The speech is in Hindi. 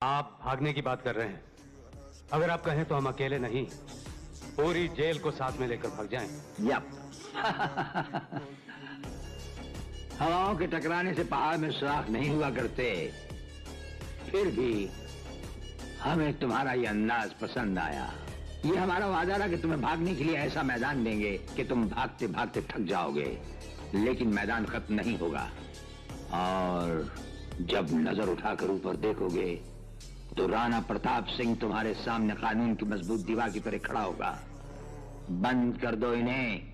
आप भागने की बात कर रहे हैं। अगर आप कहें तो हम अकेले नहीं, पूरी जेल को साथ में लेकर भाग जाएं। यप। हवाओं के टकराने से पहाड़ में सुराख नहीं हुआ करते। फिर भी हमें तुम्हारा ये अंदाज पसंद आया। ये हमारा वादा रहा कि तुम्हें भागने के लिए ऐसा मैदान देंगे कि तुम भागते भागते थक जाओगे, लेकिन मैदान खत्म नहीं होगा। और जब नजर उठाकर ऊपर देखोगे तो राणा प्रताप सिंह तुम्हारे सामने कानून की मजबूत दीवार की तरह खड़ा होगा। बंद कर दो इन्हें।